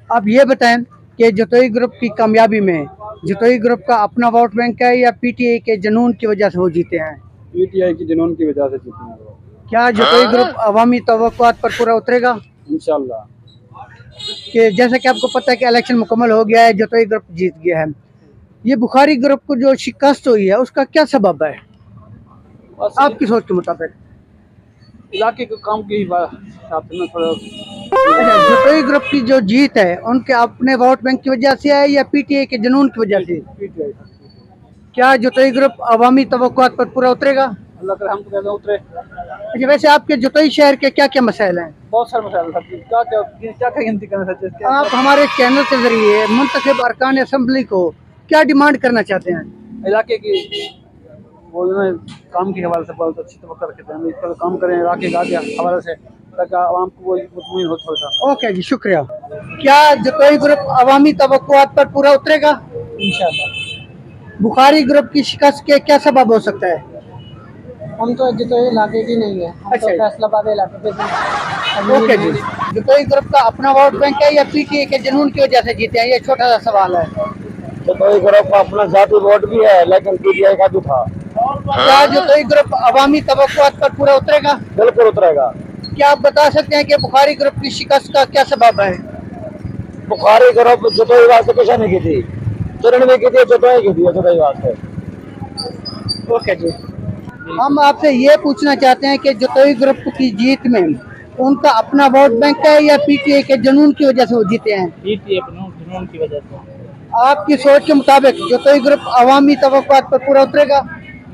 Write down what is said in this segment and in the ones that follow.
आप ये बताएं कि जतोई ग्रुप की कामयाबी में जतोई ग्रुप का अपना वोट बैंक है या पीटीआई के जुनून की वजह से वो जीते हैं? पीटीआई की जुनून की वजह से जीते हैं वो। क्या जतोई ग्रुप अवामी तवक्कुआत पर पूरा उतरेगा? इंशाल्लाह। कि जैसे कि आपको पता है कि इलेक्शन मुकम्मल हो गया है, जतोई ग्रुप जीत गया है। ये बुखारी ग्रुप को जो शिकस्त हुई है उसका क्या सबब है आपकी सोच के मुताबिक? इलाके के काम की हिसाब से थोड़ा जतोई ग्रुप की जो जीत है उनके अपने वोट बैंक की वजह से है या पीटीआई के जुनून की वजह से? पीटीआई। क्या जतोई ग्रुप अवामी तवक्कुआत पर पूरा उतरेगा? अल्लाह करे हम तो कहते हैं उतरे। अच्छा, वैसे आपके जतोई शहर के क्या क्या मसाइल हैं? बहुत सारे मसाले सब क्या क्या क्या क्या गिनती करना सकते हैं। आप हमारे चैनल के जरिए मुंतखब अरकान असम्बली को क्या डिमांड करना चाहते हैं? इलाके की वो काम के हवाले से बहुत अच्छी तवक्को रखते हैं, इस पर काम करें इलाके के हवाले से ताकि आवाम को वो मुतमईन हो थोड़ा सा। ओके जी, शुक्रिया। क्या जतोई ग्रुप अवामी तवक्कुआत पर पूरा उतरेगा? इंशाल्लाह। बुखारी ग्रुप की शिकस्त के क्या सबब हो सकता है? हम तो जतोई इलाके की नहीं है, अच्छा, फैसलाबाद इलाके ओके जी। जतोई ग्रुप का अपना वोट बैंक है या पीटीआई के जुनून की वजह से जीते हैं? ये छोटा सा सवाल है। जतोई ग्रुप का अपना जाती वोट भी है लेकिन पीटीआई का भी था। क्या जतोई ग्रुप अवामी तवक्कुआत पर पूरा उतरेगा? बिल्कुल उतरेगा। क्या आप बता सकते हैं कि बुखारी ग्रुप की शिकस्त का क्या सबब है? बुखारी ग्रुप जतोई वास्ते कुछ नहीं की थी, चरण में की थी, जतोई की थी जतोई वास्ते। ओके जी। हम आपसे ये पूछना चाहते हैं कि जतोई ग्रुप की जीत में उनका अपना वोट बैंक है या पीटीआई के जुनून की वजह से वो जीते हैं? पीटीआई जुनून की वजह से। आपकी सोच के मुताबिक जतोई ग्रुप अवामी तवक्कुआत पर पूरा उतरेगा?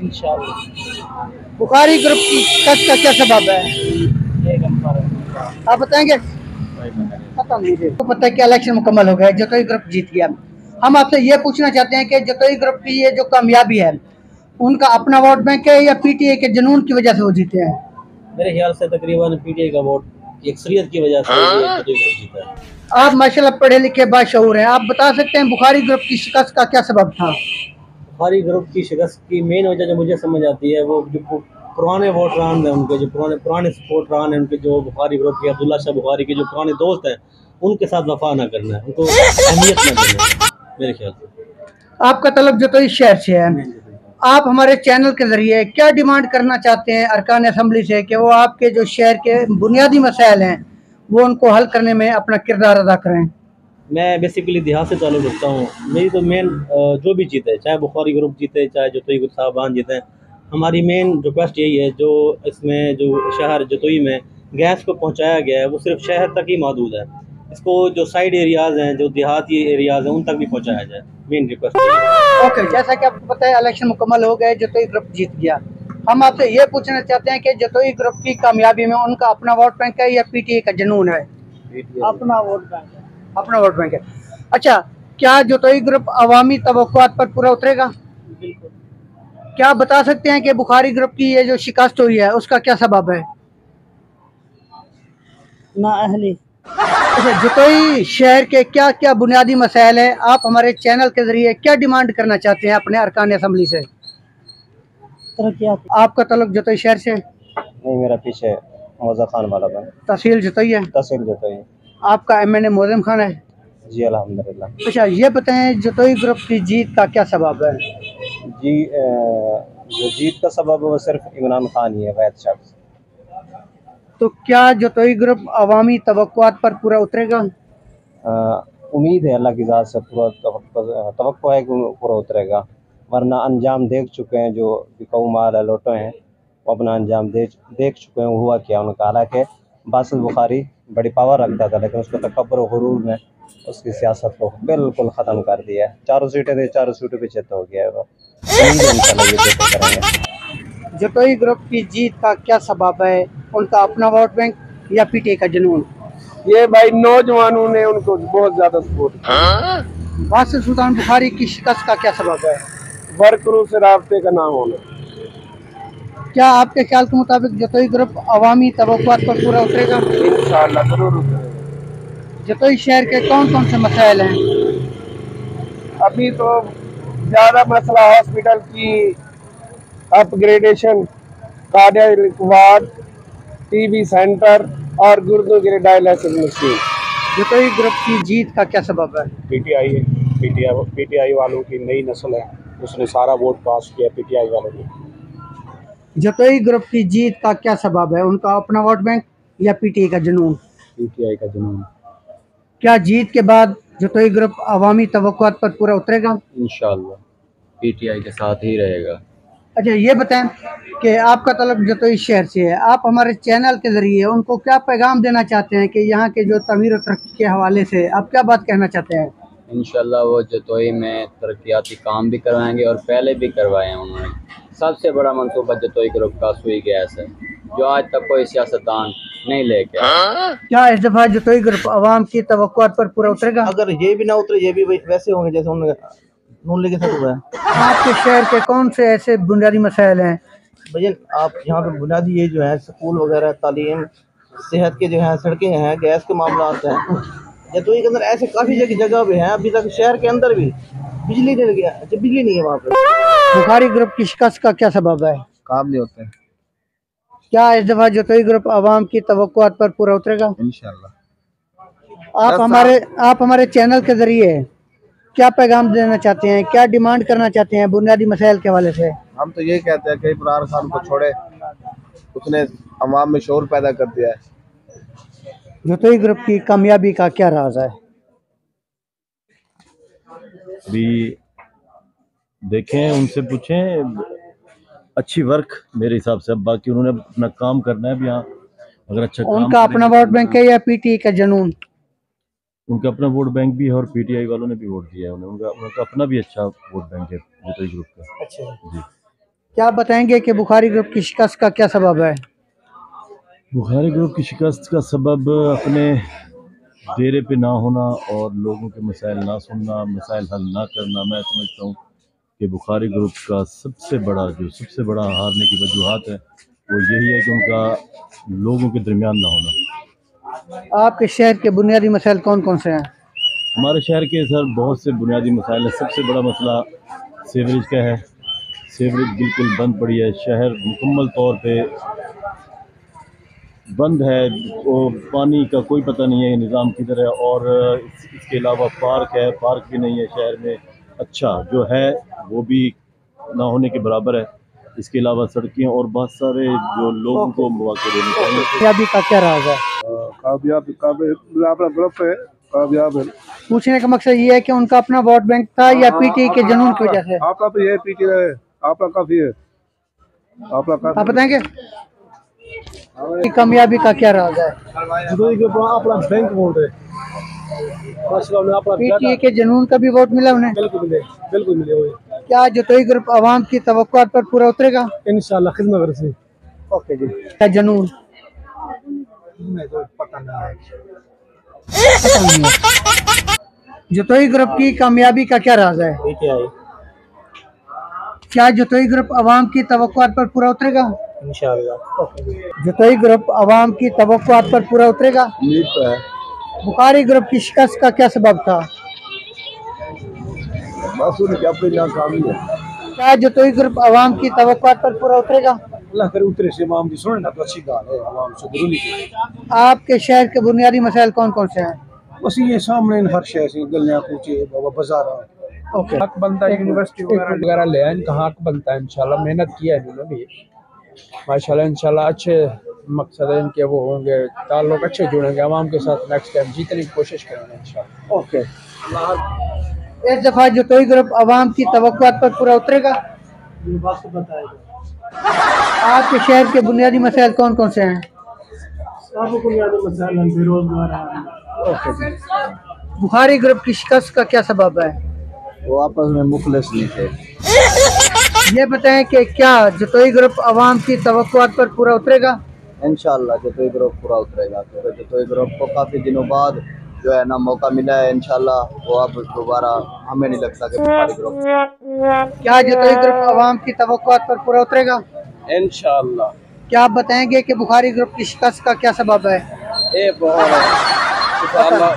इंशाल्लाह। बुखारी ग्रुप की शिकस्त का क्या सबब है आप बताएंगे? पता नहीं जी। तो पता है कि इलेक्शन मुकम्मल हो गया, जतोई ग्रुप जीत गया। हम आपसे ये पूछना चाहते हैं कि जतोई ग्रुप की ये जो कामयाबी है उनका अपना वोट बैंक है या पीटीआई के जुनून की वजह से वो जीते हैं? मेरे ख्याल से तकरीबन पीटीआई का वोट की अक्सरियत की वजह से ये जतोई ग्रुप जीता है। आप माशाल्लाह पढ़े लिखे बाशऊर हैं, आप बता सकते हैं बुखारी ग्रुप की शिकस्त का क्या सबब था? बुखारी ग्रुप की शिकस्त की मेन वजह जो मुझे समझ आती है वो जो पुराने वोटरान हैं उनके जो पुराने सपोर्टरान हैं उनके जो बुखारी ग्रुप के अब्दुल्ला शाह बुखारी के जो पुराने दोस्त हैं उनके साथ वफा ना करना है, उनको अहमियत ना देना है मेरे ख्याल से। आपका तलब जतोई शहर से है, आप हमारे चैनल के जरिए क्या डिमांड करना चाहते हैं अरकान असम्बली से कि वो आपके जो शहर के बुनियादी मसाइल हैं वो उनको हल करने में अपना किरदार अदा करें? मैं बेसिकली देहात से ताल्लुक़ रखता हूँ। मेरी तो मेन जो भी जीते, चाहे बुखारी ग्रुप जीते चाहे जतोई ग्रुप साहबान जीते, हमारी मेन रिक्वेस्ट यही है जो इसमें जो शहर जतोई में गैस को पहुँचाया गया है वो सिर्फ शहर तक ही महदूद है, इसको जो साइड एरियाज़ हैं जो देहाती एरियाज़ हैं उन तक भी पहुँचाया जाए, मेन रिक्वेस्ट यही है। ओके, जैसा कि आपको पता है इलेक्शन मुकम्मल हो गए, जतोई ग्रुप जीत गया। हम आपसे ये पूछना चाहते हैं कि जतोई ग्रुप की कामयाबी में उनका अपना वोट बैंक है या पीटीआई का जुनून है? अपना वोट बैंक है। अपना वोट बैंक है। अच्छा, क्या जतोई ग्रुप अवामी तवक्कुआत पर पूरा उतरेगा? बिल्कुल। क्या आप बता सकते हैं कि बुखारी ग्रुप की ये जो शिकस्त हुई है उसका क्या सबब है? ना अहली। अच्छा, जतोई शहर के क्या क्या बुनियादी मसाइल है, आप हमारे चैनल के जरिए क्या डिमांड करना चाहते हैं अपने अरकान असम्बली से? आपका तल्लुक जतोई शहर से? नहीं, मेरा पीछे मौजा खान वाला बन तहसील जतोई है? तहसील जतोई। आपका एमएनए मोज़म खान है? जी अल्हम्दुलिल्लाह। अच्छा, ये बताएं जतोई ग्रुप की जीत का क्या सबब है? जी जो जीत का सबब है वो सिर्फ इमरान खान ही है, वैद शख्स। तो क्या जतोई ग्रुप अवामी तवक्कुआत पर पूरा उतरेगा? उम्मीद है अल्लाह की ज़ात से पूरा तवक्को है कि पूरा उतरेगा, वरना अंजाम देख चुके हैं जो बिकाऊ माल लोटो हैं वो अपना अंजाम देख चुके हैं। हुआ क्या उनका, हालांकि बासिल बुखारी बड़ी पावर रखता था लेकिन उसको तकब्बुर और गुरूर ने उसकी सियासत को बिल्कुल ख़त्म कर दिया है। 4 सीटें थी, 4 सीटों पे चेत हो गया है वो। उम्मीद है इंशाल्लाह ये बेहतर करेंगे। जतोई ग्रुप की जीत का क्या सबब है, उनका अपना वोट बैंक या पीटीआई का जुनून? ये भाई नौजवानों ने उनको बहुत ज्यादा सपोर्ट किया। बासिल सुल्तान बुखारी की शिकस्त का क्या सबब है? वर्करों से राब्ते का ना होना। क्या आपके ख्याल के मुताबिक जतोई ग्रुप अवामी तवक्कुआत पर पूरा उतरेगा? इंशाल्लाह जरूर उतरेगा। जतोई शहर के कौन कौन से मसाइल हैं? अभी तो ज्यादा मसला हॉस्पिटल की upgradation, cardiac ward, TB centre और गुर्दों के लिए डायलिसिस मशीन। जतोई ग्रुप की जीत का क्या सबब है? पीटीआई वालों की नई नस्ल है, उसने सारा वोट पास किया पीटीआई वालों ने। जतोई ग्रुप की जीत का क्या सबब है? उनका अपना वोट बैंक या पीटीआई का जुनून? पीटीआई का जुनून। क्या जीत के बाद जतोई ग्रुप अवामी तवक्कुआत पर पूरा उतरेगा? इंशाअल्लाह पीटीआई के साथ ही रहेगा। अच्छा, ये बताएं कि आपका तलब जतोई शहर से है, आप हमारे चैनल के ज़रिए उनको क्या पैगाम देना चाहते हैं कि यहाँ के जो तमीर और तरक्की के हवाले से आप क्या बात कहना चाहते हैं? इंशाल्लाह वो जतोई में तरक्याती काम भी करवाएंगे और पहले भी करवाए हैं उन्होंने। सबसे बड़ा मंसूबा जतोई ग्रुप का सुई गैस है, जो आज तक कोई सियासतदान नहीं लेके आया। क्या इस दफ़ा जतोई ग्रुप अवाम की तवक्कुआत पर पूरा उतरेगा? अगर ये भी ना उतरे, ये भी वैसे होंगे जैसे उन्होंने नून लीग के साथ हुआ है। आपके शहर के कौन से ऐसे बुनियादी मसाइल हैं? भैया आप यहाँ पे बुनियादी ये जो है स्कूल वगैरह, तालीम, सेहत के जो है, सड़कें हैं, गैस के मामला हैं, जतोई के अंदर ऐसे काफ़ी जगह पे हैं अभी तक शहर के अंदर भी बिजली नहीं गया, बिजली नहीं है वहाँ पे। बुखारी ग्रुप की शिकस्त का क्या सबब है? काम नहीं होते हैं। क्या इस दफ़ा जतोई ग्रुप अवाम की तवक्कुआत पर पूरा उतरेगा? इंशाअल्लाह। आप हमारे चैनल के ज़रिए क्या पैगाम देना चाहते हैं, क्या डिमांड करना चाहते हैं बुनियादी मसाइल के हवाले से? हम तो ये कहते हैं कि इमरान खान को छोड़े, उसने अवाम में शोर पैदा कर दिया है। जतोई ग्रुप की कामयाबी का क्या राज है? भी देखें, उनसे पूछें, अच्छी वर्क मेरे हिसाब से। अब बाकी उन्होंने अपना काम करना है भी। हाँ, अगर अच्छा काम उनका अपना वोट बैंक है या पीटीआई का जुनून? उनका अपना वोट बैंक भी है और पीटीआई वालों ने भी वोट दिया है उन्हें। उनका अपना भी अच्छा वोट बैंक है जतोई ग्रुप का। अच्छा जी। क्या बताएंगे कि बुखारी ग्रुप की शिकस्त का क्या सबब है? बुखारी ग्रुप की शिकस्त का सबब अपने डेरे पे ना होना और लोगों के मसाइल ना सुनना, मसाइल हल ना करना। मैं समझता हूँ कि बुखारी ग्रुप का सबसे बड़ा हारने की वजूहत है वो यही है कि उनका लोगों के दरमियान ना होना। आपके शहर के बुनियादी मसाइल कौन कौन से हैं? हमारे शहर के सर बहुत से बुनियादी मसाइल हैं। सबसे बड़ा मसला सीवरेज का है। सीवरेज बिल्कुल बंद पड़ी है, शहर मुकम्मल तौर पे बंद है। वो पानी का कोई पता नहीं है निज़ाम किधर है। और इसके अलावा पार्क है, पार्क भी नहीं है शहर में। अच्छा जो है वो भी ना होने के बराबर है। इसके अलावा सड़कें और बहुत सारे जो लोगों को मौके देने चाहिए। कामयाबी का क्या राज है? अपना ग्रुप है, कामयाब है। पूछने का मकसद ये है कि उनका अपना वोट बैंक था या पीटीआई के जुनून की वजह से? आपका तो ये पीटीआई है, आपका काफी है, आपका आप बताएंगे कि कामयाबी का क्या राज है? जतोई ग्रुप अपना बैंक वोट है। पीटीआई के जुनून का भी वोट मिला उन्हें? बिल्कुल मिले हुए। क्या जतोई ग्रुप अवाम की तवक्कुआत पर पूरा उतरेगा? इंशाल्लाह खिदमत से। ओके जी। क्या जुनून? पता नहीं है। जतोई ग्रुप की कामयाबी का क्या राज है? क्या जतोई ग्रुप अवाम की तवक्कुआत पर पूरा उतरेगा? इंशाअल्लाह। जतोई ग्रुप अवाम की तवक्कुआत पर पूरा उतरेगा? उम्मीद तो है। बुखारी ग्रुप की शिकस्त का क्या सबब था? बस उनकी अपनी नाकामी है। क्या जतोई ग्रुप अवाम की तवक्कुआत पर पूरा उतरेगा? अल्लाह करे उतरे से आवाम की सुने ना तो अच्छी बात है, आवाम से जरूरी है। आपके शहर के बुनियादी मसाइल कौन कौन से हैं? बस ये सामने हर शहर से गलियां कूचे बाबा बाजार। ओके। हक बनता है यूनिवर्सिटी वगैरह ले आए, इनका हक बनता है। इंशाल्लाह मेहनत किया है इन्होंने भी माशाल्लाह। इंशाल्लाह अच्छे मकसद है इनके वो होंगे, ताल्लुक अच्छे जुड़ेंगे आवाम के साथ। नेक्स्ट टाइम जीतने की कोशिश करेंगे इंशाल्लाह। ओके। इस दफा जतोई ग्रुप अवाम की तवक्कुआत पर पूरा उतरेगा? आपके शहर के बुनियादी मसाइल कौन कौन से हैं? ओके। बुखारी ग्रुप की शिकस्त का क्या सबब है? वो आपस में मुखलिस नहीं थे। ये बताएं कि क्या जतोई ग्रुप अवाम की तवक्कुआत पर पूरा उतरेगा? इंशाअल्लाह जतोई ग्रुप पूरा उतरेगा, क्योंकि जतोई ग्रुप को काफ़ी दिनों बाद जो है ना मौका मिला है। इंशाअल्लाह वो अब दोबारा हमें नहीं लगता कि बुखारी ग्रुप। क्या जतोई ग्रुप अवाम की तवक्कुआत पर पूरा उतरेगा? इंशाअल्लाह। क्या आप बताएंगे कि बुखारी ग्रुप की शिकस्त का क्या सबब है? ये बहुत है। इंशाअल्लाह